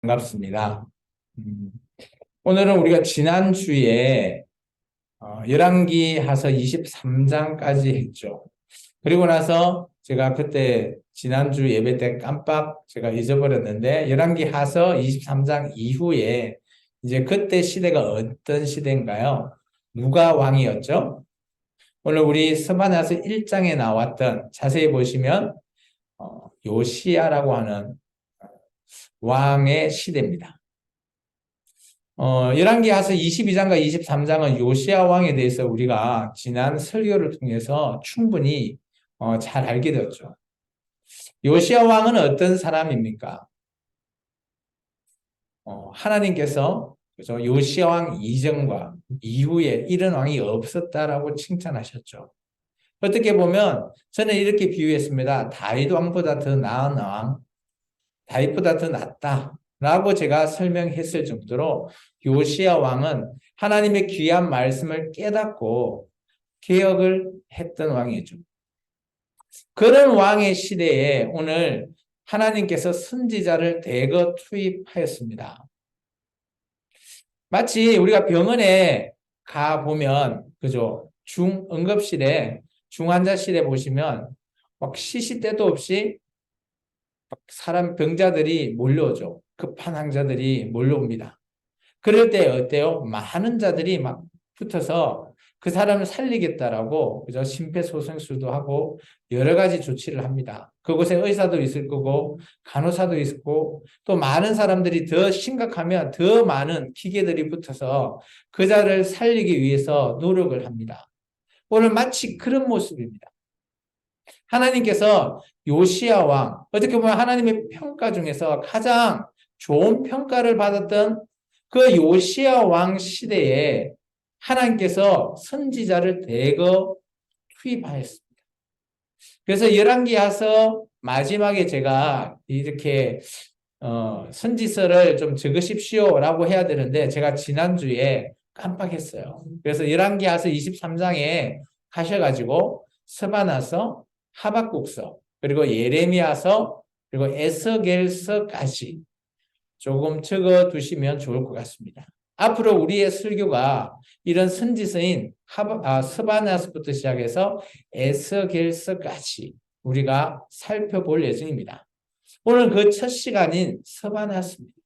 반갑습니다. 음, 오늘은 우리가 지난주에 열왕기하서 23장까지 했죠. 그리고 나서 제가 그때 지난주 예배 때 깜빡 제가 잊어버렸는데 열왕기하서 23장 이후에 이제 그때 시대가 어떤 시대인가요? 누가 왕이었죠? 오늘 우리 스바냐서 1장에 나왔던 자세히 보시면 요시야라고 하는 왕의 시대입니다. 열왕기하서 22장과 23장은 요시야 왕에 대해서 우리가 지난 설교를 통해서 충분히 잘 알게 되었죠. 요시야 왕은 어떤 사람입니까? 하나님께서 그죠? 요시야 왕 이전과 이후에 이런 왕이 없었다라고 칭찬하셨죠. 어떻게 보면 저는 이렇게 비유했습니다. 다윗 왕보다 더 나은 왕, 다윗보다 더 낫다라고 제가 설명했을 정도로 요시야 왕은 하나님의 귀한 말씀을 깨닫고 개혁을 했던 왕이죠. 그런 왕의 시대에 오늘 하나님께서 선지자를 대거 투입하였습니다. 마치 우리가 병원에 가 보면 그죠? 중응급실에 중환자실에 보시면 막 시시때도 없이 사람 병자들이 몰려오죠. 급한 환자들이 몰려옵니다. 그럴 때 어때요? 많은 자들이 막 붙어서 그 사람을 살리겠다라고 그죠? 심폐소생술도 하고 여러 가지 조치를 합니다. 그곳에 의사도 있을 거고 간호사도 있고 또 많은 사람들이 더 심각하면 더 많은 기계들이 붙어서 그 자를 살리기 위해서 노력을 합니다. 오늘 마치 그런 모습입니다. 하나님께서 요시야 왕, 어떻게 보면 하나님의 평가 중에서 가장 좋은 평가를 받았던 그 요시야 왕 시대에 하나님께서 선지자를 대거 투입하였습니다. 그래서 열왕기하서 마지막에 제가 이렇게 선지서를 좀 적으십시오라고 해야 되는데 제가 지난주에 깜빡했어요. 그래서 열왕기하서 23장에 가셔가지고 스바나서 하박국서 그리고 예레미야서 그리고 에스겔서까지 조금 적어 두시면 좋을 것 같습니다. 앞으로 우리의 설교가 이런 선지서인 스바냐서부터 시작해서 에스겔서까지 우리가 살펴볼 예정입니다. 오늘 그 첫 시간인 스바냐서입니다.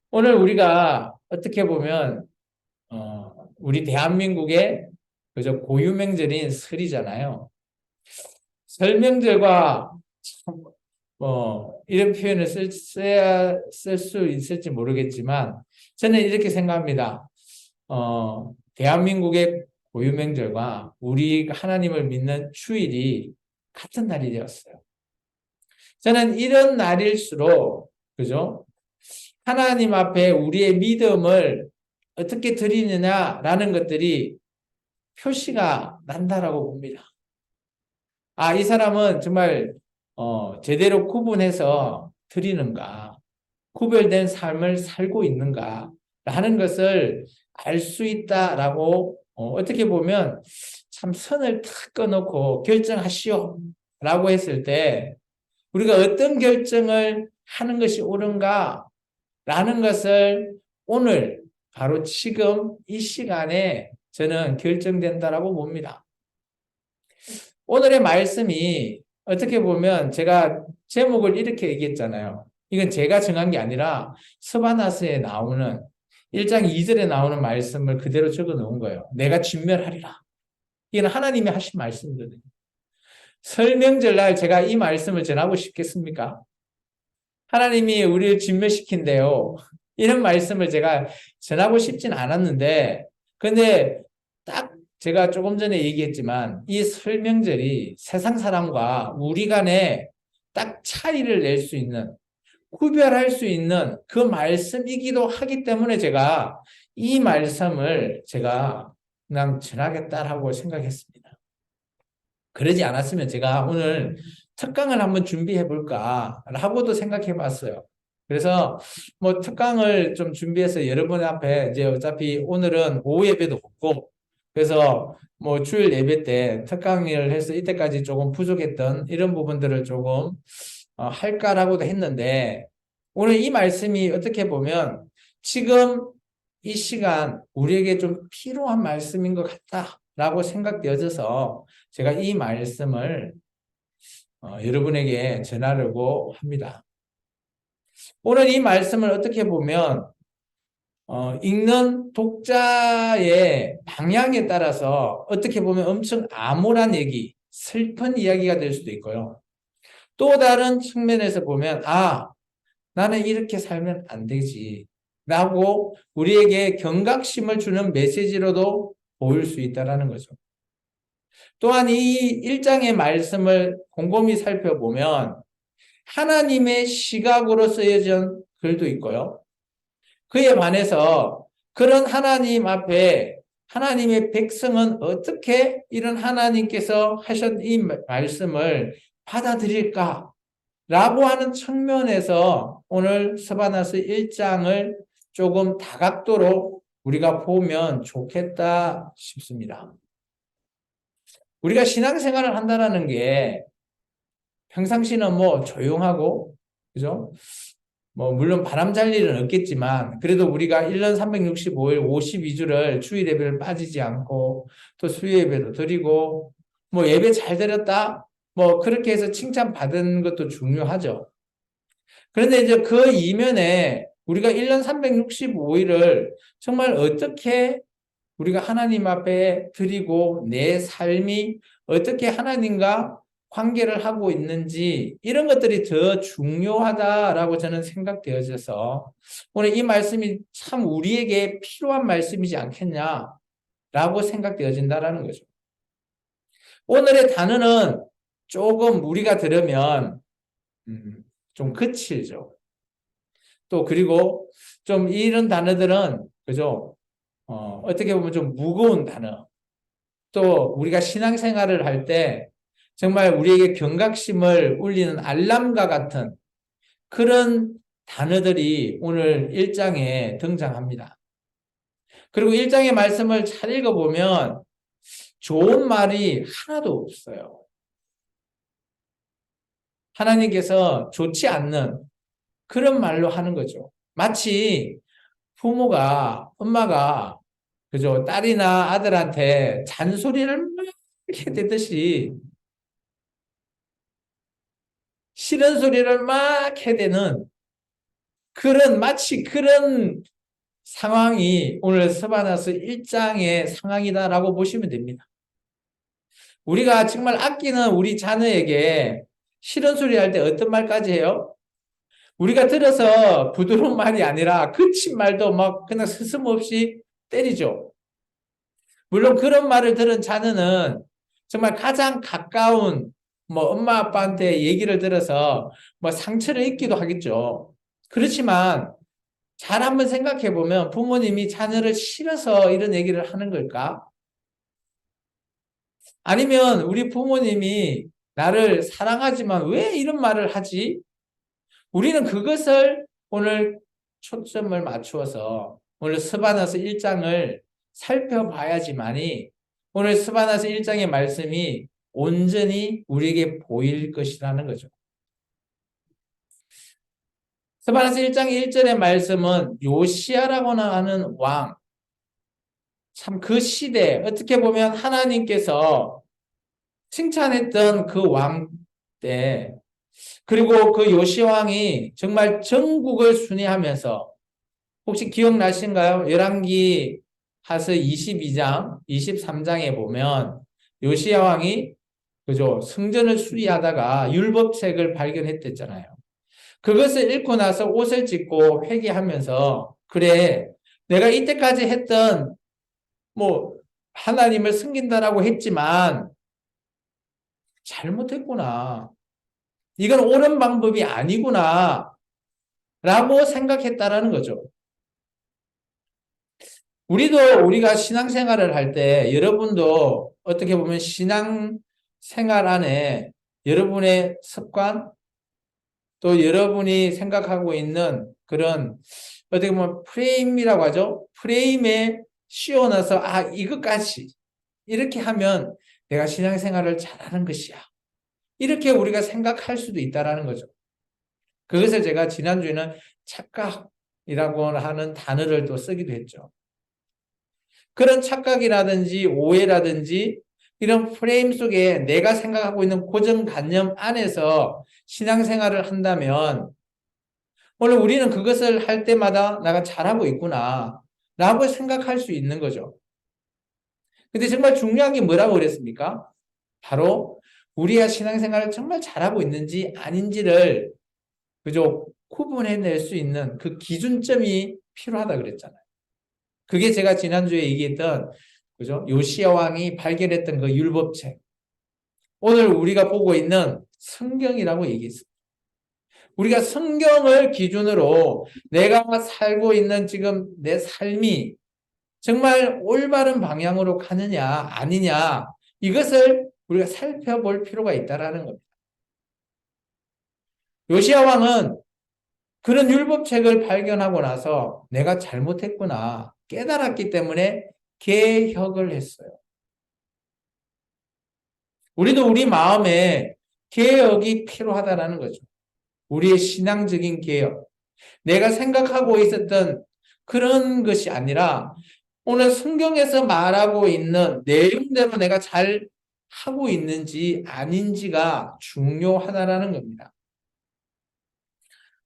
오늘 우리가 어떻게 보면 우리 대한민국의 그저 고유명절인 설이잖아요. 설명절과 이런 표현을 쓸 수 있을지 모르겠지만 저는 이렇게 생각합니다. 대한민국의 고유명절과 우리 하나님을 믿는 주일이 같은 날이 되었어요. 저는 이런 날일수록 그죠? 하나님 앞에 우리의 믿음을 어떻게 드리느냐라는 것들이 표시가 난다라고 봅니다. 이 사람은 정말 제대로 구분해서 드리는가, 구별된 삶을 살고 있는가 라는 것을 알 수 있다라고 어떻게 보면 참 선을 탁 꺼놓고 결정하시오 라고 했을 때 우리가 어떤 결정을 하는 것이 옳은가 라는 것을 오늘 바로 지금 이 시간에 저는 결정된다라고 봅니다. 오늘의 말씀이 어떻게 보면 제가 제목을 이렇게 얘기했잖아요. 이건 제가 정한 게 아니라 스바나서에 나오는 1장 2절에 나오는 말씀을 그대로 적어 놓은 거예요. 내가 진멸하리라. 이건 하나님이 하신 말씀이거든요. 설명절날 제가 이 말씀을 전하고 싶겠습니까? 하나님이 우리를 진멸시킨대요. 이런 말씀을 제가 전하고 싶진 않았는데, 근데 딱 제가 조금 전에 얘기했지만, 이 설명절이 세상 사람과 우리 간에 딱 차이를 낼 수 있는, 구별할 수 있는 그 말씀이기도 하기 때문에 제가 이 말씀을 제가 그냥 전하겠다라고 생각했습니다. 그러지 않았으면 제가 오늘 특강을 한번 준비해 볼까 하고도 생각해 봤어요. 그래서 뭐 특강을 좀 준비해서 여러분 앞에 이제 어차피 오늘은 오후 예배도 없고 그래서 뭐 주일 예배 때 특강을 해서 이때까지 조금 부족했던 이런 부분들을 조금 할까라고도 했는데 오늘 이 말씀이 어떻게 보면 지금 이 시간 우리에게 좀 필요한 말씀인 것 같다라고 생각되어져서 제가 이 말씀을 여러분에게 전하려고 합니다. 오늘 이 말씀을 어떻게 보면 읽는 독자의 방향에 따라서 어떻게 보면 엄청 암울한 얘기, 슬픈 이야기가 될 수도 있고요. 또 다른 측면에서 보면 나는 이렇게 살면 안 되지 라고 우리에게 경각심을 주는 메시지로도 보일 수 있다는 거죠. 또한 이 1장의 말씀을 곰곰이 살펴보면 하나님의 시각으로 쓰여진 글도 있고요. 그에 반해서 그런 하나님 앞에 하나님의 백성은 어떻게 이런 하나님께서 하신 이 말씀을 받아들일까? 라고 하는 측면에서 오늘 스바나서 1장을 조금 다각도로 우리가 보면 좋겠다 싶습니다. 우리가 신앙생활을 한다는 게 평상시는 뭐 조용하고, 그죠? 물론 바람 잘 일은 없겠지만, 그래도 우리가 1년 365일 52주를 주일 예배를 빠지지 않고, 또 수요 예배도 드리고, 예배 잘 드렸다? 그렇게 해서 칭찬받은 것도 중요하죠. 그런데 이제 그 이면에 우리가 1년 365일을 정말 어떻게 우리가 하나님 앞에 드리고 내 삶이 어떻게 하나님과 관계를 하고 있는지 이런 것들이 더 중요하다라고 저는 생각되어져서 오늘 이 말씀이 참 우리에게 필요한 말씀이지 않겠냐라고 생각되어진다라는 거죠. 오늘의 단어는 조금 우리가 들으면 좀 거칠죠. 또 그리고 좀 이런 단어들은 그죠? 어떻게 보면 좀 무거운 단어. 또 우리가 신앙생활을 할 때 정말 우리에게 경각심을 울리는 알람과 같은 그런 단어들이 오늘 1장에 등장합니다. 그리고 1장의 말씀을 잘 읽어보면 좋은 말이 하나도 없어요. 하나님께서 좋지 않는 그런 말로 하는 거죠. 마치 부모가, 엄마가, 그죠? 딸이나 아들한테 잔소리를 막 해대듯이 싫은 소리를 막 해대는 마치 그런 상황이 오늘 스바나서 1장의 상황이다라고 보시면 됩니다. 우리가 정말 아끼는 우리 자녀에게 싫은 소리 할 때 어떤 말까지 해요? 우리가 들어서 부드러운 말이 아니라 거친 말도 막 그냥 스스럼없이 때리죠. 물론 그런 말을 들은 자녀는 정말 가장 가까운 엄마 아빠한테 얘기를 들어서 상처를 입기도 하겠죠. 그렇지만 잘 한번 생각해 보면 부모님이 자녀를 싫어서 이런 얘기를 하는 걸까? 아니면 우리 부모님이 나를 사랑하지만 왜 이런 말을 하지? 우리는 그것을 오늘 초점을 맞추어서 오늘 스바나서 1장을 살펴봐야지만이 오늘 스바나서 1장의 말씀이 온전히 우리에게 보일 것이라는 거죠. 스바나서 1장 1절의 말씀은 요시야라고 하는 왕, 참 그 시대 어떻게 보면 하나님께서 칭찬했던 그 왕 때 그리고 그 요시야 왕이 정말 전국을 순회하면서 혹시 기억나신가요? 열왕기 하서 22장, 23장에 보면 요시야 왕이 그죠? 성전을 수리하다가 율법책을 발견했댔잖아요. 그것을 읽고 나서 옷을 찢고 회개하면서 그래, 내가 이때까지 했던 하나님을 섬긴다라고 했지만 잘못했구나. 이건 옳은 방법이 아니구나. 라고 생각했다라는 거죠. 우리가 신앙생활을 할 때 여러분도 어떻게 보면 신앙생활 안에 여러분의 습관 또 여러분이 생각하고 있는 그런 어떻게 보면 프레임이라고 하죠. 프레임에 씌워넣어서 이것까지 이렇게 하면 내가 신앙생활을 잘하는 것이야. 이렇게 우리가 생각할 수도 있다라는 거죠. 그것을 제가 지난주에는 착각이라고 하는 단어를 또 쓰기도 했죠. 그런 착각이라든지 오해라든지 이런 프레임 속에 내가 생각하고 있는 고정관념 안에서 신앙생활을 한다면 오늘 우리는 그것을 할 때마다 내가 잘하고 있구나 라고 생각할 수 있는 거죠. 근데 정말 중요한 게 뭐라고 그랬습니까? 바로 우리가 신앙생활을 정말 잘하고 있는지 아닌지를 그저 구분해낼 수 있는 그 기준점이 필요하다 그랬잖아요. 그게 제가 지난주에 얘기했던 그죠? 요시야 왕이 발견했던 그 율법책. 오늘 우리가 보고 있는 성경이라고 얘기했습니다. 우리가 성경을 기준으로 내가 살고 있는 지금 내 삶이 정말 올바른 방향으로 가느냐 아니냐 이것을 우리가 살펴볼 필요가 있다라는 겁니다. 요시야 왕은 그런 율법책을 발견하고 나서 내가 잘못했구나 깨달았기 때문에 개혁을 했어요. 우리도 우리 마음에 개혁이 필요하다라는 거죠. 우리의 신앙적인 개혁. 내가 생각하고 있었던 그런 것이 아니라 오늘 성경에서 말하고 있는 내용대로 내가 잘 하고 있는지 아닌지가 중요하다라는 겁니다.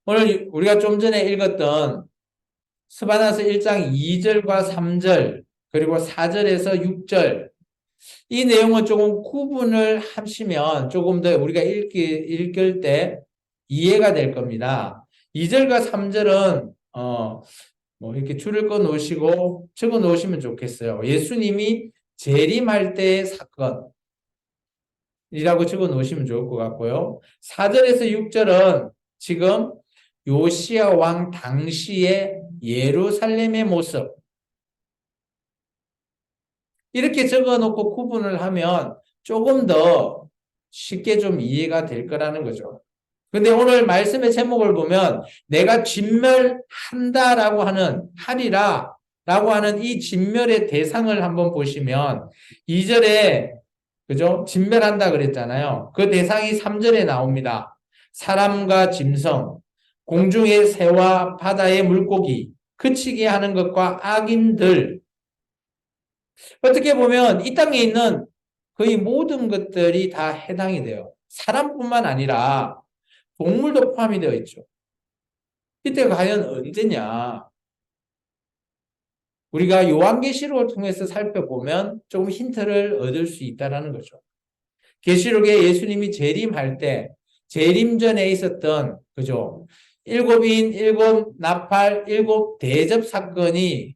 오늘 우리가 좀 전에 읽었던 스바나서 1장 2절과 3절 그리고 4절에서 6절 이 내용은 조금 구분을 하시면 조금 더 우리가 읽을 때 이해가 될 겁니다. 2절과 3절은 뭐 이렇게 줄을 꺼 놓으시고 적어 놓으시면 좋겠어요. 예수님이 재림할 때의 사건이라고 적어 놓으시면 좋을 것 같고요. 4절에서 6절은 지금 요시야 왕 당시의 예루살렘의 모습 이렇게 적어 놓고 구분을 하면 조금 더 쉽게 좀 이해가 될 거라는 거죠. 근데 오늘 말씀의 제목을 보면 내가 진멸한다라고 하는 하리라 라고 하는 이 진멸의 대상을 한번 보시면 2절에 그죠? 진멸한다 그랬잖아요. 그 대상이 3절에 나옵니다. 사람과 짐승, 공중의 새와 바다의 물고기, 그치게 하는 것과 악인들. 어떻게 보면 이 땅에 있는 거의 모든 것들이 다 해당이 돼요. 사람뿐만 아니라 동물도 포함이 되어 있죠. 이때 과연 언제냐? 우리가 요한계시록을 통해서 살펴보면 조금 힌트를 얻을 수 있다는 거죠. 계시록에 예수님이 재림할 때 재림 전에 있었던 그죠? 일곱인, 일곱 나팔, 일곱 대접 사건이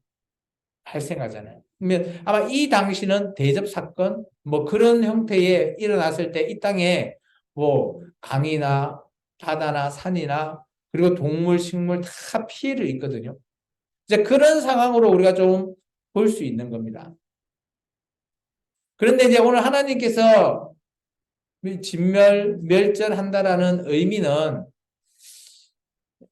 발생하잖아요. 그러면 아마 이 당시는 대접 사건 뭐 그런 형태에 일어났을 때 이 땅에 뭐 강이나 바다나 산이나 그리고 동물, 식물 다 피해를 입거든요. 이제 그런 상황으로 우리가 좀 볼 수 있는 겁니다. 그런데 이제 오늘 하나님께서 멸절한다라는 의미는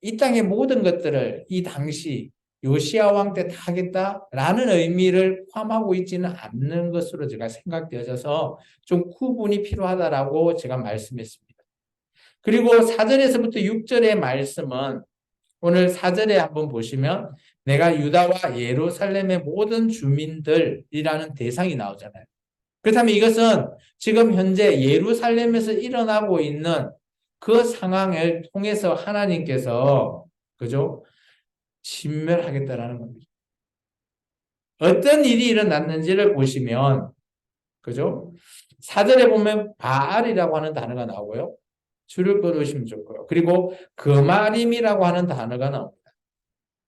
이 땅의 모든 것들을 이 당시 요시야 왕 때 다 하겠다라는 의미를 포함하고 있지는 않는 것으로 제가 생각되어져서 좀 구분이 필요하다라고 제가 말씀했습니다. 그리고 4절에서부터 6절의 말씀은 오늘 4절에 한번 보시면 내가 유다와 예루살렘의 모든 주민들이라는 대상이 나오잖아요. 그렇다면 이것은 지금 현재 예루살렘에서 일어나고 있는 그 상황을 통해서 하나님께서 그죠? 진멸하겠다라는 겁니다. 어떤 일이 일어났는지를 보시면 그죠? 4절에 보면 바알이라고 하는 단어가 나오고요. 줄을 끊으시면 좋고요. 그리고 그마림이라고 하는 단어가 나옵니다.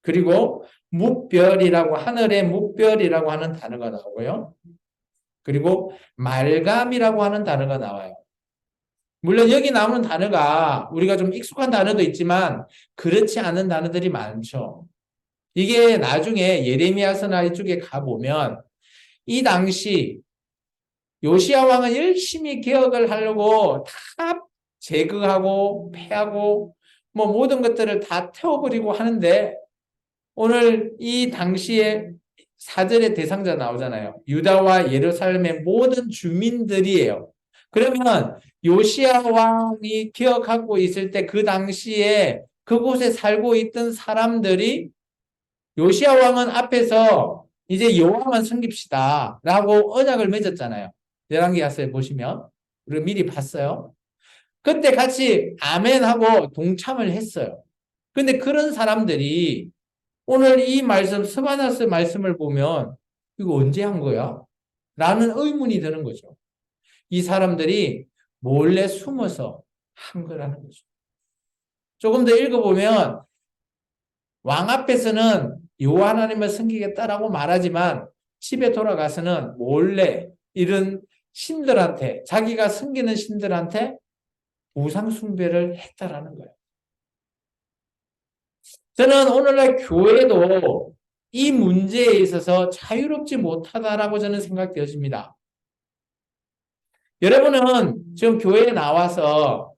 그리고 묵별이라고 하늘의 묵별이라고 하는 단어가 나오고요. 그리고 말감이라고 하는 단어가 나와요. 물론 여기 나오는 단어가 우리가 좀 익숙한 단어도 있지만 그렇지 않은 단어들이 많죠. 이게 나중에 예레미야서나 이쪽에 가보면 이 당시 요시야 왕은 열심히 개혁을 하려고 다 제거하고 패하고 뭐 모든 것들을 다 태워버리고 하는데 오늘 이 당시에 4절의 대상자 나오잖아요. 유다와 예루살렘의 모든 주민들이에요. 그러면 요시야 왕이 기억하고 있을 때 그 당시에 그곳에 살고 있던 사람들이 요시야 왕은 앞에서 이제 여호와만 섬깁시다 라고 언약을 맺었잖아요. 열왕기하서에 보시면 우리가 미리 봤어요. 그때 같이 아멘하고 동참을 했어요. 근데 그런 사람들이 오늘 이 말씀 스바나스 말씀을 보면 이거 언제 한 거야? 라는 의문이 드는 거죠. 이 사람들이 몰래 숨어서 한 거라는 거죠. 조금 더 읽어보면 왕 앞에서는 여호와 하나님을 섬기겠다라고 말하지만 집에 돌아가서는 몰래 이런 신들한테 자기가 섬기는 신들한테 우상 숭배를 했다라는 거예요. 저는 오늘날 교회도 이 문제에 있어서 자유롭지 못하다라고 저는 생각되어집니다. 여러분은 지금 교회에 나와서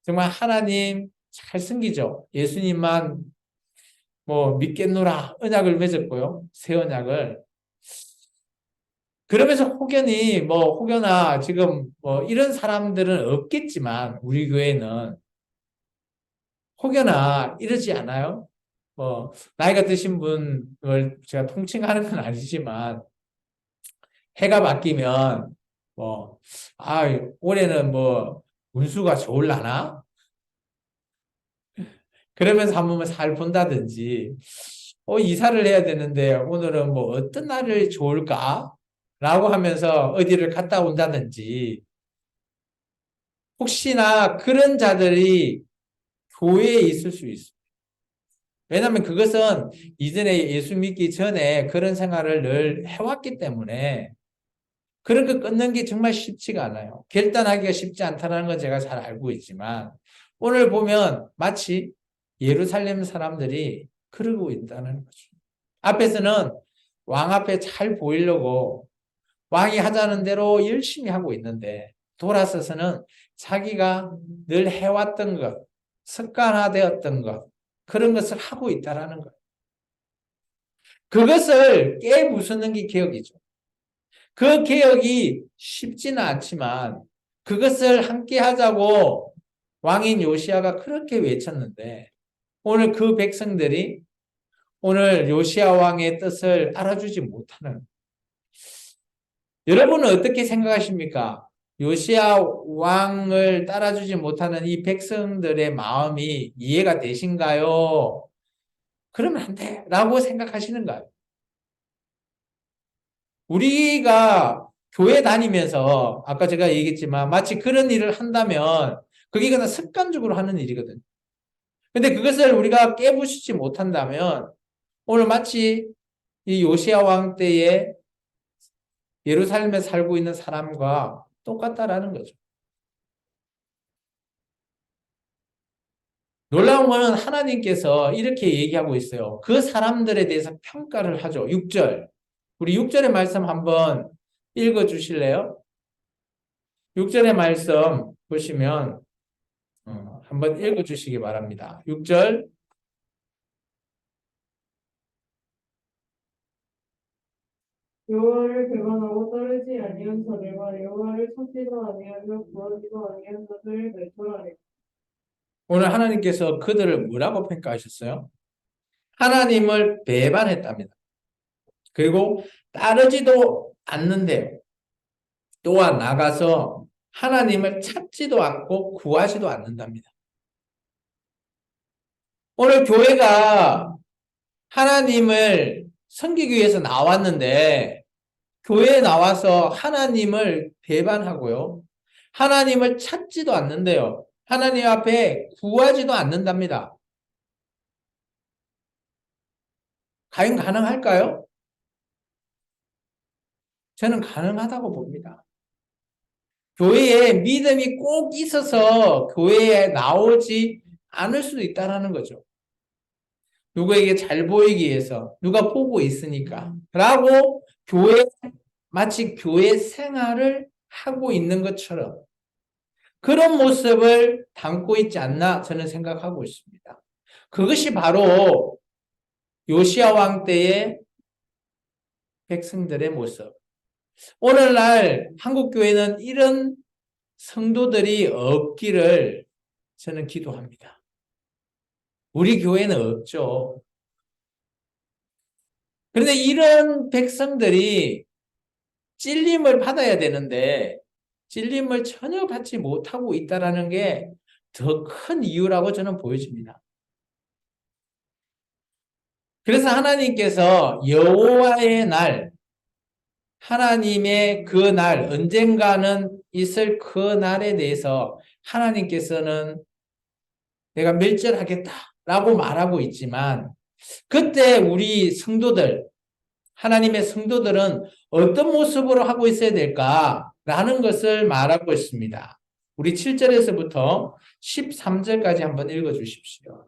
정말 하나님 잘 섬기죠. 예수님만 뭐 믿겠노라 언약을 맺었고요. 새 언약을. 그러면서 혹여나 지금 뭐 이런 사람들은 없겠지만 우리 교회는 혹여나 이러지 않아요? 뭐 나이가 드신 분을 제가 통칭하는 건 아니지만 해가 바뀌면 뭐 올해는 뭐 운수가 좋을라나? 그러면서 한 번만 살 본다든지 이사를 해야 되는데 오늘은 뭐 어떤 날이 좋을까? 라고 하면서 어디를 갔다 온다든지 혹시나 그런 자들이 교회에 있을 수 있어요. 왜냐하면 그것은 이전에 예수 믿기 전에 그런 생활을 늘 해왔기 때문에 그런 거 끊는 게 정말 쉽지가 않아요. 결단하기가 쉽지 않다는 건 제가 잘 알고 있지만 오늘 보면 마치 예루살렘 사람들이 그러고 있다는 거죠. 앞에서는 왕 앞에 잘 보이려고 왕이 하자는 대로 열심히 하고 있는데 돌아서서는 자기가 늘 해왔던 것, 습관화되었던 것, 그런 것을 하고 있다는 거예요. 그것을 깨부수는 게 개혁이죠. 그 개혁이 쉽지는 않지만 그것을 함께 하자고 왕인 요시아가 그렇게 외쳤는데 오늘 그 백성들이 오늘 요시아 왕의 뜻을 알아주지 못하는 여러분은 어떻게 생각하십니까? 요시아 왕을 따라주지 못하는 이 백성들의 마음이 이해가 되신가요? 그러면 안 돼. 라고 생각하시는가요? 우리가 교회 다니면서 아까 제가 얘기했지만 마치 그런 일을 한다면 그게 그냥 습관적으로 하는 일이거든요. 근데 그것을 우리가 깨부수지 못한다면 오늘 마치 이 요시아 왕 때에 예루살렘에 살고 있는 사람과 똑같다라는 거죠. 놀라운 거는 하나님께서 이렇게 얘기하고 있어요. 그 사람들에 대해서 평가를 하죠. 6절. 우리 6절의 말씀 한번 읽어 주실래요? 6절의 말씀 보시면 한번 읽어 주시기 바랍니다. 6절. 여호와를 배반하고 따르지 아니한 자들과 여호와를 찾지도 아니하며 구하지도 아니한 자들을 멸절하리라. 오늘 하나님께서 그들을 뭐라고 평가하셨어요? 하나님을 배반했답니다. 그리고 따르지도 않는데요. 또한 나가서 하나님을 찾지도 않고 구하지도 않는답니다. 오늘 교회가 하나님을 섬기기 위해서 나왔는데 교회에 나와서 하나님을 배반하고요. 하나님을 찾지도 않는데요. 하나님 앞에 구하지도 않는답니다. 과연 가능할까요? 저는 가능하다고 봅니다. 교회에 믿음이 꼭 있어서 교회에 나오지 않을 수도 있다는 거죠. 누구에게 잘 보이기 위해서, 누가 보고 있으니까. 라고 마치 교회 생활을 하고 있는 것처럼 그런 모습을 담고 있지 않나 저는 생각하고 있습니다. 그것이 바로 요시야 왕 때의 백성들의 모습. 오늘날 한국 교회는 이런 성도들이 없기를 저는 기도합니다. 우리 교회는 없죠. 그런데 이런 백성들이 찔림을 받아야 되는데 찔림을 전혀 받지 못하고 있다는 게 더 큰 이유라고 저는 보여집니다. 그래서 하나님께서 여호와의 날, 하나님의 그 날, 언젠가는 있을 그 날에 대해서 하나님께서는 내가 멸절하겠다라고 말하고 있지만 그때 우리 성도들, 하나님의 성도들은 어떤 모습으로 하고 있어야 될까라는 것을 말하고 있습니다. 우리 7절에서부터 13절까지 한번 읽어 주십시오.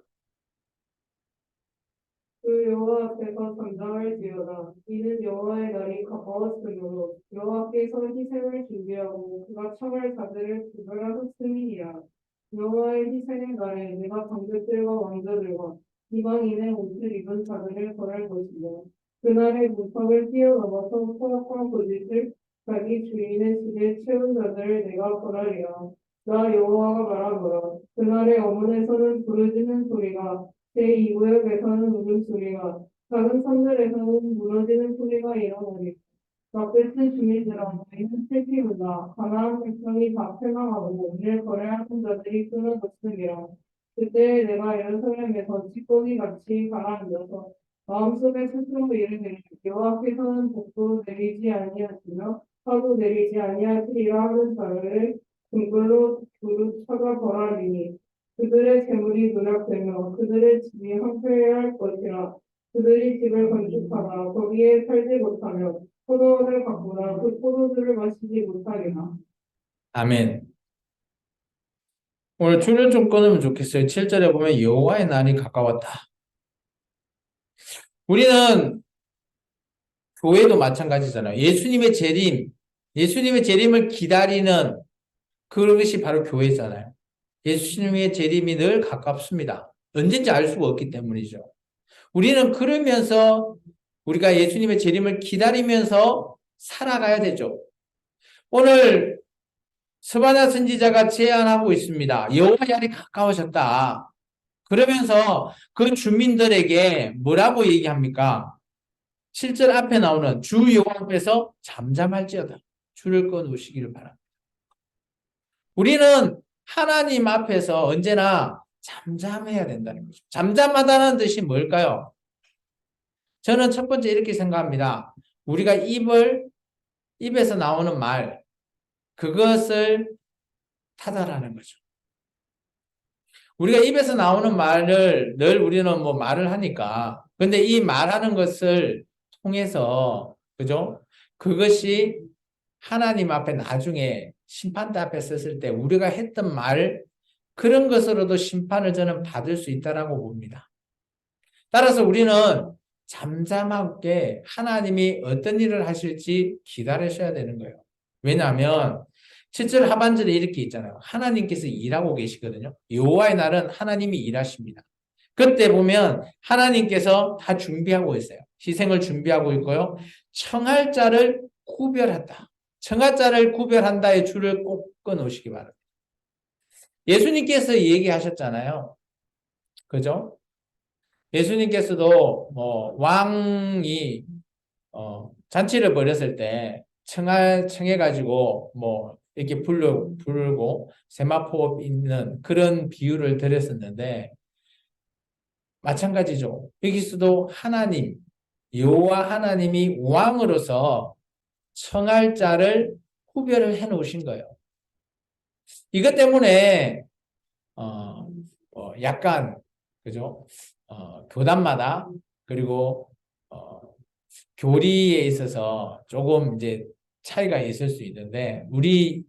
그 여호와 앞에서 전장을지어다. 이는 여호와의 날이 가까웠으므로 여호와께서 희생을 준비하고 그가 청할 자들을 구별하셨음이니라. 여호와의 희생의 날에 내가 방백들과 왕자들과 이방인의 옷을 입은 자들을 벌할 것이며 그날에 문턱을 뛰어넘어서 포악과 거짓을 자기 주인의 집에 채운 자들을 내가 벌하리라. 나 여호와가 말하노라. 그날에 어문에서는 부르짖는 소리가 제2구역에서는 울음소리가 작은 산들에서는 무너지는 소리가 일어나리. 낯빛은 주민들아 너희는 슬피우다. 가나안 백성이 다 패망하고 오늘 거래하는 자들이 끊어졌음이라. 그때 내가 예루살렘에서 찌꺼기같이 가라앉아서 마음속에 스스로 이르기를 여호와께서는 복도 내리지 아니하시며 화도 내리지 아니하시리라 하는 자를 등불로 두루 쳐가 벌하리니 그들의 재물이 누락되며 그들의 집이 황폐할 것이라. 그들이 집을 건축하나 거기에 살지 못하며 포도원을 가꾸나 그 포도주를 마시지 못하리라. 아멘. 오늘 줄을 좀 끊으면 좋겠어요. 7절에 보면 여호와의 날이 가까웠다. 우리는 교회도 마찬가지잖아요. 예수님의 재림을 기다리는 그것이 바로 교회잖아요. 예수님의 재림이 늘 가깝습니다. 언젠지 알 수가 없기 때문이죠. 우리는 그러면서 우리가 예수님의 재림을 기다리면서 살아가야 되죠. 오늘 스바냐 선지자가 제안하고 있습니다. 여호와의 날이 가까워졌다. 그러면서 그 주민들에게 뭐라고 얘기합니까? 7절 앞에 나오는 주 여호와 앞에서 잠잠할지어다. 줄을 꺼 놓으시기를 바랍니다. 우리는 하나님 앞에서 언제나 잠잠해야 된다는 거죠. 잠잠하다는 뜻이 뭘까요? 저는 첫 번째 이렇게 생각합니다. 우리가 입에서 나오는 말, 그것을 타달하는 거죠. 우리가 입에서 나오는 말을 늘 우리는 뭐 말을 하니까, 근데 이 말하는 것을 통해서, 그죠? 그것이 하나님 앞에 나중에 심판대 앞에 섰을 때 우리가 했던 말, 그런 것으로도 심판을 저는 받을 수 있다라고 봅니다. 따라서 우리는 잠잠하게 하나님이 어떤 일을 하실지 기다리셔야 되는 거예요. 왜냐하면 7절 하반절에 이렇게 있잖아요. 하나님께서 일하고 계시거든요. 여호와의 날은 하나님이 일하십니다. 그때 보면 하나님께서 다 준비하고 있어요. 희생을 준비하고 있고요. 청할 자를 구별한다. 청할 자를 구별한다의 줄을 꼭 끊으시기 바랍니다. 예수님께서 얘기하셨잖아요. 그죠? 예수님께서도 왕이 잔치를 벌였을 때 청해가지고 이렇게 부르고 세마포 있는 그런 비유를 드렸었는데 마찬가지죠. 여기서도 하나님, 여호와 하나님이 왕으로서 청할 자를 구별을 해 놓으신 거예요. 이것 때문에 약간 그죠? 교단마다 그리고 교리에 있어서 조금 이제 차이가 있을 수 있는데 우리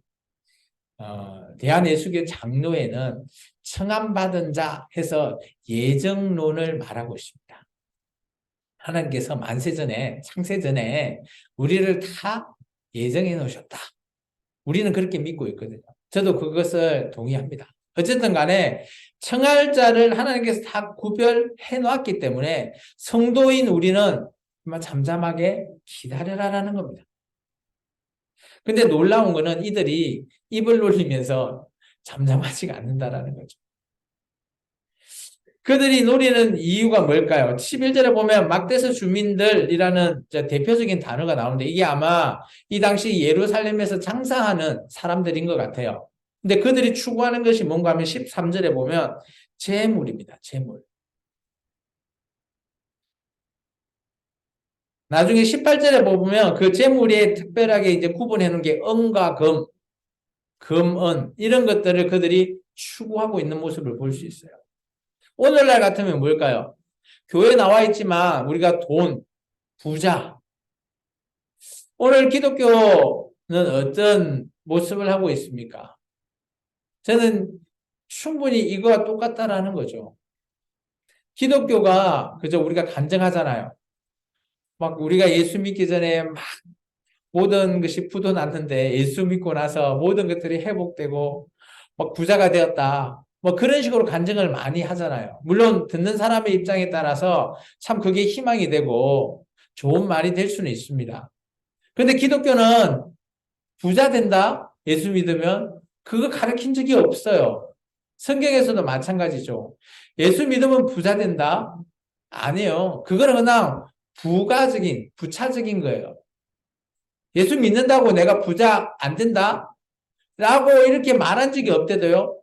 대한예수교 장로회는 청함받은 자 해서 예정론을 말하고 있습니다. 하나님께서 만세전에 창세전에 우리를 다 예정해 놓으셨다. 우리는 그렇게 믿고 있거든요. 저도 그것을 동의합니다. 어쨌든 간에 청할 자를 하나님께서 다 구별해 놓았기 때문에 성도인 우리는 잠잠하게 기다려라라는 겁니다. 근데 놀라운 거는 이들이 입을 놀리면서 잠잠하지가 않는다라는 거죠. 그들이 노리는 이유가 뭘까요? 11절에 보면 막대스 주민들이라는 대표적인 단어가 나오는데 이게 아마 이 당시 예루살렘에서 장사하는 사람들인 것 같아요. 근데 그들이 추구하는 것이 뭔가 하면 13절에 보면 재물입니다. 재물. 나중에 18절에 보면 그 재물에 특별하게 이제 구분해 놓은 게 은과 금, 금은 이런 것들을 그들이 추구하고 있는 모습을 볼 수 있어요. 오늘날 같으면 뭘까요? 교회 나와 있지만 우리가 돈, 부자. 오늘 기독교는 어떤 모습을 하고 있습니까? 저는 충분히 이거와 똑같다라는 거죠. 기독교가 그저 우리가 간증하잖아요. 막 우리가 예수 믿기 전에 막 모든 것이 부도났는데 예수 믿고 나서 모든 것들이 회복되고 막 부자가 되었다. 뭐 그런 식으로 간증을 많이 하잖아요. 물론 듣는 사람의 입장에 따라서 참 그게 희망이 되고 좋은 말이 될 수는 있습니다. 그런데 기독교는 부자 된다? 예수 믿으면 그거 가르친 적이 없어요. 성경에서도 마찬가지죠. 예수 믿으면 부자 된다? 아니에요. 그거는 그냥 부가적인, 부차적인 거예요. 예수 믿는다고 내가 부자 안 된다? 라고 이렇게 말한 적이 없대도요.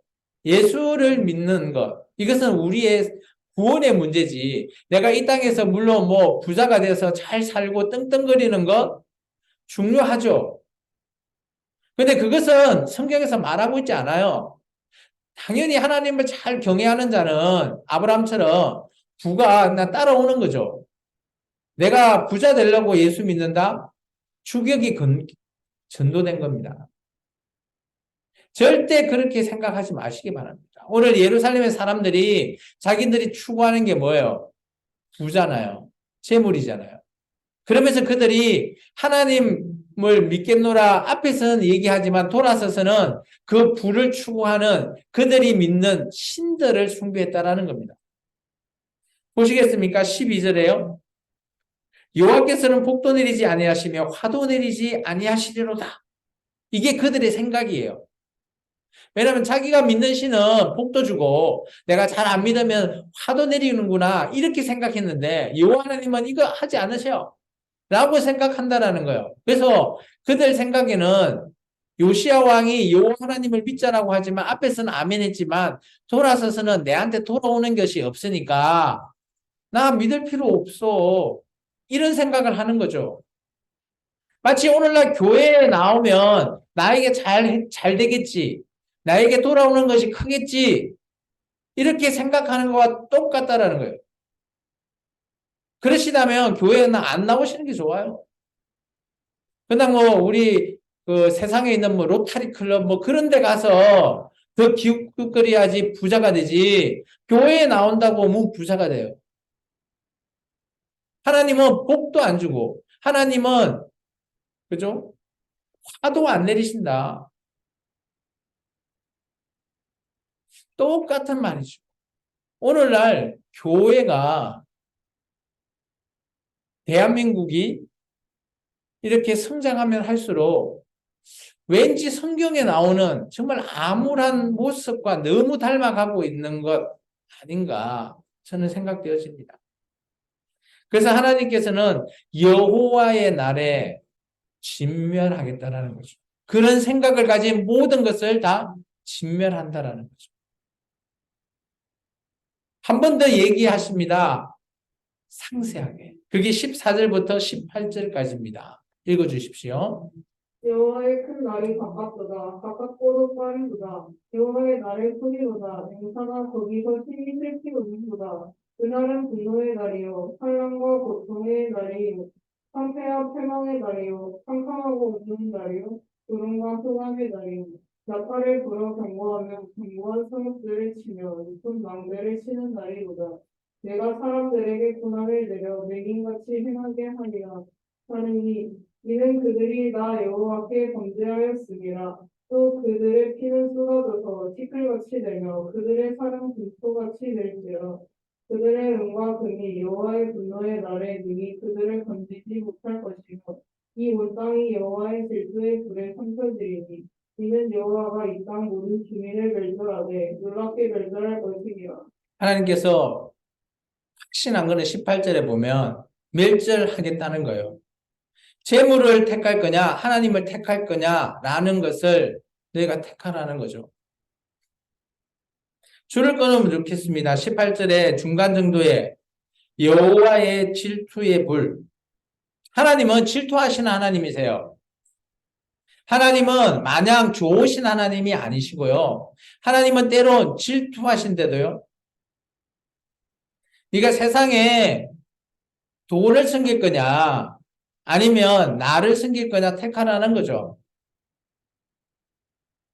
예수를 믿는 것. 이것은 우리의 구원의 문제지. 내가 이 땅에서 물론 뭐 부자가 돼서 잘 살고 떵떵거리는 것 중요하죠. 근데 그것은 성경에서 말하고 있지 않아요. 당연히 하나님을 잘 경외하는 자는 아브라함처럼 부가 나 따라오는 거죠. 내가 부자 되려고 예수 믿는다? 추격이 전도된 겁니다. 절대 그렇게 생각하지 마시기 바랍니다. 오늘 예루살렘의 사람들이 자기들이 추구하는 게 뭐예요? 부잖아요. 재물이잖아요. 그러면서 그들이 하나님을 믿겠노라 앞에서는 얘기하지만 돌아서서는 그 부를 추구하는 그들이 믿는 신들을 숭배했다라는 겁니다. 보시겠습니까? 12절에요. 여호와께서는 복도 내리지 아니하시며 화도 내리지 아니하시리로다. 이게 그들의 생각이에요. 왜냐하면 자기가 믿는 신은 복도 주고 내가 잘 안 믿으면 화도 내리는구나 이렇게 생각했는데 여호와 하나님은 이거 하지 않으세요. 라고 생각한다라는 거예요. 그래서 그들 생각에는 요시야 왕이 여호와 하나님을 믿자라고 하지만 앞에서는 아멘 했지만 돌아서서는 내한테 돌아오는 것이 없으니까 나 믿을 필요 없어. 이런 생각을 하는 거죠. 마치 오늘날 교회에 나오면 나에게 잘 되겠지. 나에게 돌아오는 것이 크겠지. 이렇게 생각하는 것과 똑같다라는 거예요. 그러시다면 교회는 안 나오시는 게 좋아요. 그냥 뭐 우리 그 세상에 있는 뭐 로타리 클럽 뭐 그런 데 가서 더 기웃기웃거려야지 부자가 되지. 교회에 나온다고 뭐 부자가 돼요. 하나님은 복도 안 주고 하나님은 그죠? 화도 안 내리신다. 똑같은 말이죠. 오늘날 교회가 대한민국이 이렇게 성장하면 할수록 왠지 성경에 나오는 정말 암울한 모습과 너무 닮아가고 있는 것 아닌가 저는 생각되어집니다. 그래서 하나님께서는 여호와의 날에 진멸하겠다라는 거죠. 그런 생각을 가진 모든 것을 다 진멸한다라는 거죠. 한 번 더 얘기하십니다. 상세하게. 그게 14절부터 18절까지입니다. 읽어주십시오. 여호와의 큰 날이 가깝도다. 가깝고도 빠르도다. 여호와의 날을 크리로다. 냉사가 거기서 힘이 슬피우는도다. 그날은 분노의 날이요 환난과 고통의 날이요 황폐와 패망의 날이요 캄캄하고 없는 날이요 구름과 소감의 날이요 나팔을 불어 경고하며 견고한 성읍들을 치며 높은 망대를 치는 날이로다. 내가 사람들에게 고난을 내려 맹인같이 행하게 하리라 하느니 이는 그들이 나 여호와께 범죄하였음이라. 또 그들의 피는 쏟아져서 티끌같이 되며 그들의 살은 불토같이 될지라. 그들의 은과 금이 여호와의 분노의 날에 능히 그들을 건지지 못할 것이며 이 온 땅이 여호와의 질투의 불에 삼켜지리니 이는 여호와가 이 땅 모든 주민을 멸절하되 놀랍게 멸절할 것이니라. 하나님께서 확신한 거는 18절에 보면 멸절하겠다는 거예요. 재물을 택할 거냐, 하나님을 택할 거냐라는 것을 너희가 택하라는 거죠. 줄을 끊으면 좋겠습니다. 18절에 중간 정도에 여호와의 질투의 불. 하나님은 질투하시는 하나님이세요. 하나님은 마냥 좋으신 하나님이 아니시고요. 하나님은 때론 질투하신데도요. 네가 세상에 돈을 섬길 거냐, 아니면 나를 섬길 거냐 택하라는 거죠.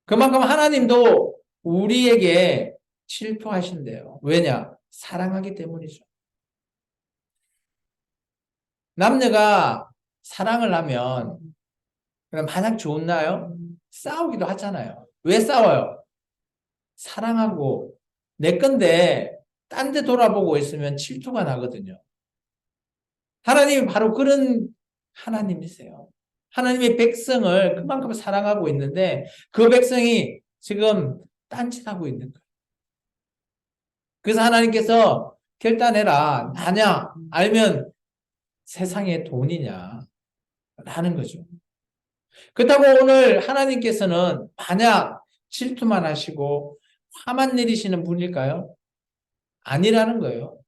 그만큼 하나님도 우리에게 질투하신대요. 왜냐? 사랑하기 때문이죠. 남녀가 사랑을 하면 그럼 마냥 좋나요? 싸우기도 하잖아요. 왜 싸워요? 사랑하고 내 건데 딴 데 돌아보고 있으면 질투가 나거든요. 하나님이 바로 그런 하나님이세요. 하나님의 백성을 그만큼 사랑하고 있는데 그 백성이 지금 딴짓하고 있는 거예요. 그래서 하나님께서 결단해라. 나냐? 아니면 세상의 돈이냐? 라는 거죠. 그렇다고 오늘 하나님께서는 만약 질투만 하시고 화만 내리시는 분일까요? 아니라는 거예요.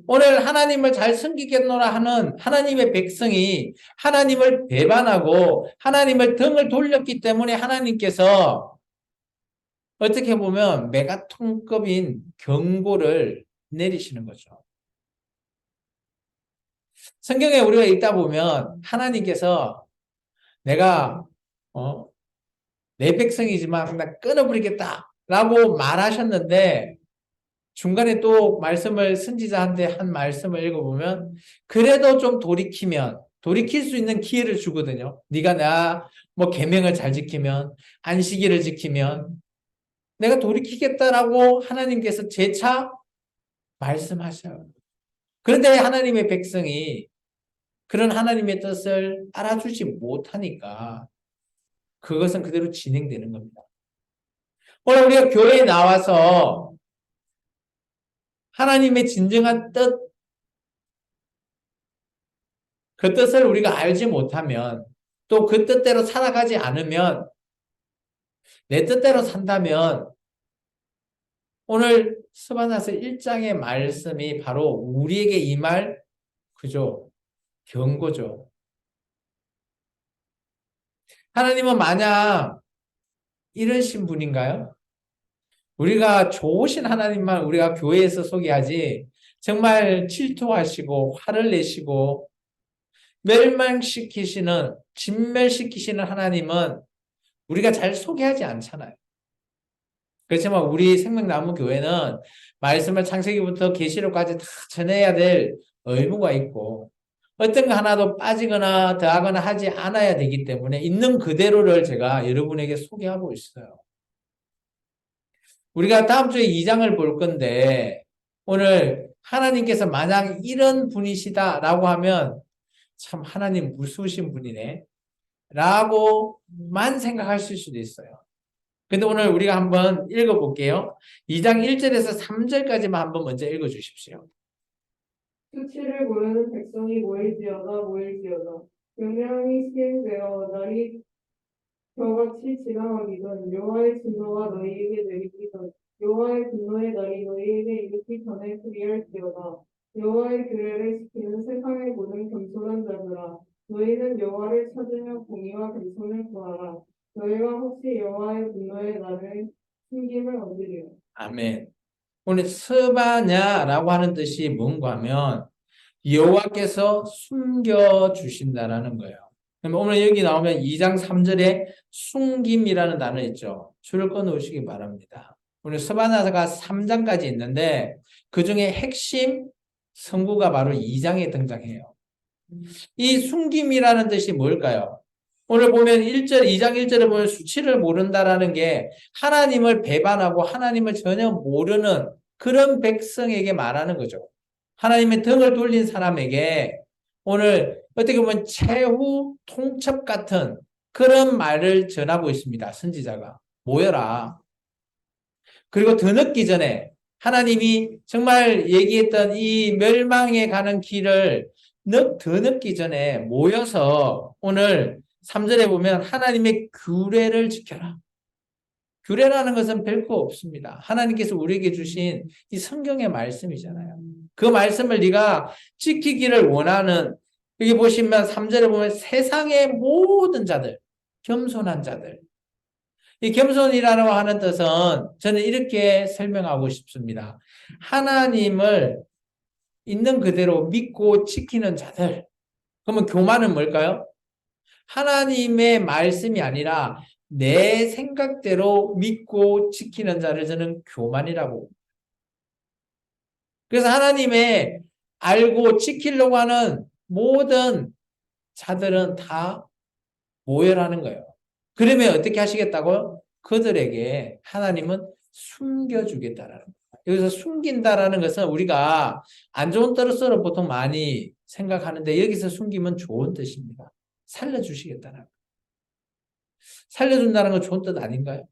오늘 하나님을 잘 섬기겠노라 하는 하나님의 백성이 하나님을 배반하고 하나님을 등을 돌렸기 때문에 하나님께서 어떻게 보면 메가톤급인 경고를 내리시는 거죠. 성경에 우리가 읽다 보면 하나님께서 내가 내 백성이지만 나 끊어버리겠다 라고 말하셨는데 중간에 또 말씀을 선지자한테 한 말씀을 읽어보면 그래도 좀 돌이킬 수 있는 기회를 주거든요. 네가 나 뭐 계명을 잘 지키면 안식일을 지키면 내가 돌이키겠다라고 하나님께서 재차 말씀하셔요. 그런데 하나님의 백성이 그런 하나님의 뜻을 알아주지 못하니까 그것은 그대로 진행되는 겁니다. 오늘 우리가 교회에 나와서 하나님의 진정한 뜻, 그 뜻을 우리가 알지 못하면 또 그 뜻대로 살아가지 않으면 내 뜻대로 산다면 오늘 스바나서 1장의 말씀이 바로 우리에게 임할 그죠? 경고죠. 하나님은 만약 이러신 분인가요? 우리가 좋으신 하나님만 우리가 교회에서 소개하지 정말 질투하시고 화를 내시고 멸망시키시는 진멸시키시는 하나님은 우리가 잘 소개하지 않잖아요. 그렇지만 우리 생명나무 교회는 말씀을 창세기부터 계시록까지 다 전해야 될 의무가 있고 어떤 거 하나도 빠지거나 더하거나 하지 않아야 되기 때문에 있는 그대로를 제가 여러분에게 소개하고 있어요. 우리가 다음 주에 2장을 볼 건데 오늘 하나님께서 만약 이런 분이시다라고 하면 참 하나님 무서우신 분이네 라고만 생각하실 수도 있어요. 근데 오늘 우리가 한번 읽어볼게요. 2장 1절에서 3절까지만 한번 먼저 읽어주십시오. 수치를 모르는 백성이 모일지어다. 명령이 시행되어 날이 겨같이 지나가기전 여호와의 진노가 너희에게 내리기전 여호와의 분노의 날이 너희에게 이르기 전에 그리할지어다. 여호와의 규례를 지키는 세상의 모든 겸손한 자들아 너희는 여호와를 찾으며 공의와 겸손을 구하라. 너희가 혹시 여호와의 분노의 날을 숨김을 얻으리요. 아멘. 오늘 스바냐라고 하는 뜻이 뭔가 하면 여호와께서 숨겨주신다라는 거예요. 그럼 오늘 여기 나오면 2장 3절에 숨김이라는 단어 있죠. 줄을 꺼놓으시기 바랍니다. 오늘 스바냐가 3장까지 있는데 그 중에 핵심 성구가 바로 2장에 등장해요. 이 숨김이라는 뜻이 뭘까요? 오늘 보면 1절, 2장 1절에 보면 수치를 모른다라는 게 하나님을 배반하고 하나님을 전혀 모르는 그런 백성에게 말하는 거죠. 하나님의 등을 돌린 사람에게 오늘 어떻게 보면 최후 통첩 같은 그런 말을 전하고 있습니다. 선지자가. 모여라. 그리고 더 늦기 전에 하나님이 정말 얘기했던 이 멸망에 가는 길을 더 늦기 전에 모여서 오늘 3절에 보면 하나님의 규례를 지켜라. 규례라는 것은 별거 없습니다. 하나님께서 우리에게 주신 이 성경의 말씀이잖아요. 그 말씀을 네가 지키기를 원하는, 여기 보시면 3절에 보면 세상의 모든 자들, 겸손한 자들. 이 겸손이라고 하는 뜻은 저는 이렇게 설명하고 싶습니다. 하나님을 있는 그대로 믿고 지키는 자들. 그러면 교만은 뭘까요? 하나님의 말씀이 아니라 내 생각대로 믿고 지키는 자를 저는 교만이라고 봅니다. 그래서 하나님의 알고 지키려고 하는 모든 자들은 다 모여라는 거예요. 그러면 어떻게 하시겠다고요? 그들에게 하나님은 숨겨주겠다라는 거예요. 여기서 숨긴다라는 것은 우리가 안 좋은 뜻으로 보통 많이 생각하는데 여기서 숨기면 좋은 뜻입니다. 살려주시겠다는 거예요. 살려준다는 건 좋은 뜻 아닌가요?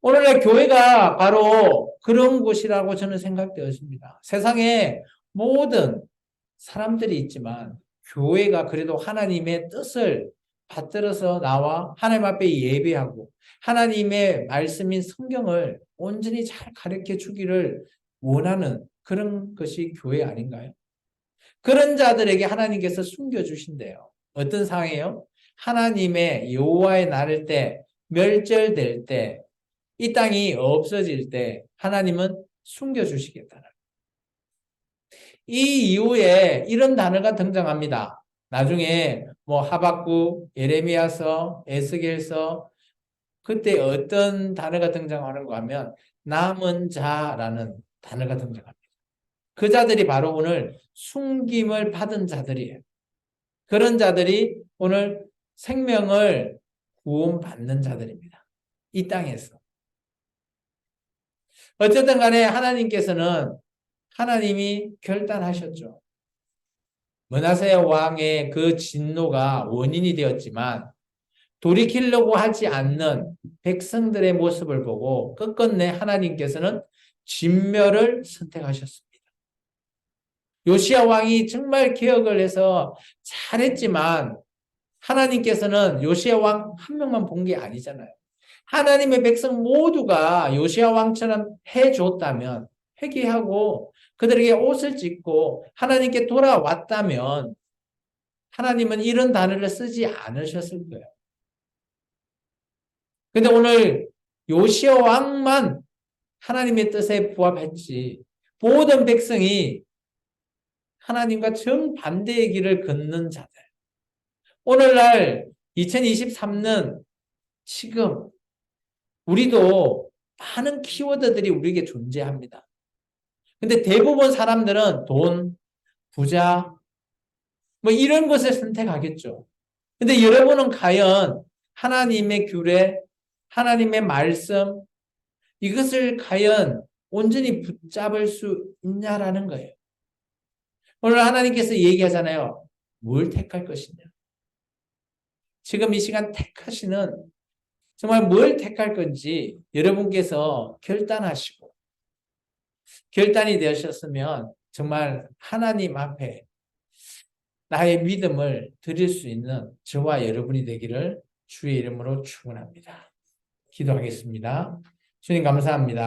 오늘날 교회가 바로 그런 곳이라고 저는 생각되었습니다. 세상에 모든 사람들이 있지만 교회가 그래도 하나님의 뜻을 받들어서 나와 하나님 앞에 예배하고 하나님의 말씀인 성경을 온전히 잘 가르쳐 주기를 원하는 그런 것이 교회 아닌가요? 그런 자들에게 하나님께서 숨겨주신대요. 어떤 상황이에요? 하나님의 여호와의 날일 때, 멸절될 때, 이 땅이 없어질 때 하나님은 숨겨주시겠다는 이 이후에 이런 단어가 등장합니다. 나중에 뭐 하박국, 예레미야서, 에스겔서 그때 어떤 단어가 등장하는가 하면 남은 자라는 단어가 등장합니다. 그 자들이 바로 오늘 숨김을 받은 자들이에요. 그런 자들이 오늘 생명을 구원받는 자들입니다. 이 땅에서. 어쨌든 간에 하나님이 결단하셨죠. 므낫세 왕의 그 진노가 원인이 되었지만 돌이키려고 하지 않는 백성들의 모습을 보고 끝끝내 하나님께서는 진멸을 선택하셨습니다. 요시야 왕이 정말 개혁을 해서 잘했지만 하나님께서는 요시야 왕 한 명만 본 게 아니잖아요. 하나님의 백성 모두가 요시야 왕처럼 해줬다면 회개하고 그들에게 옷을 찢고 하나님께 돌아왔다면 하나님은 이런 단어를 쓰지 않으셨을 거예요. 근데 오늘 요시야 왕만 하나님의 뜻에 부합했지 모든 백성이 하나님과 정반대의 길을 걷는 자들. 오늘날 2023년 지금 우리도 많은 키워드들이 우리에게 존재합니다. 근데 대부분 사람들은 돈, 부자, 뭐 이런 것을 선택하겠죠. 근데 여러분은 과연 하나님의 규례, 하나님의 말씀, 이것을 과연 온전히 붙잡을 수 있냐라는 거예요. 오늘 하나님께서 얘기하잖아요. 뭘 택할 것이냐. 지금 이 시간 택하시는 정말 뭘 택할 건지 여러분께서 결단하시고 결단이 되셨으면 정말 하나님 앞에 나의 믿음을 드릴 수 있는 저와 여러분이 되기를 주의 이름으로 축원합니다. 기도하겠습니다. 주님 감사합니다.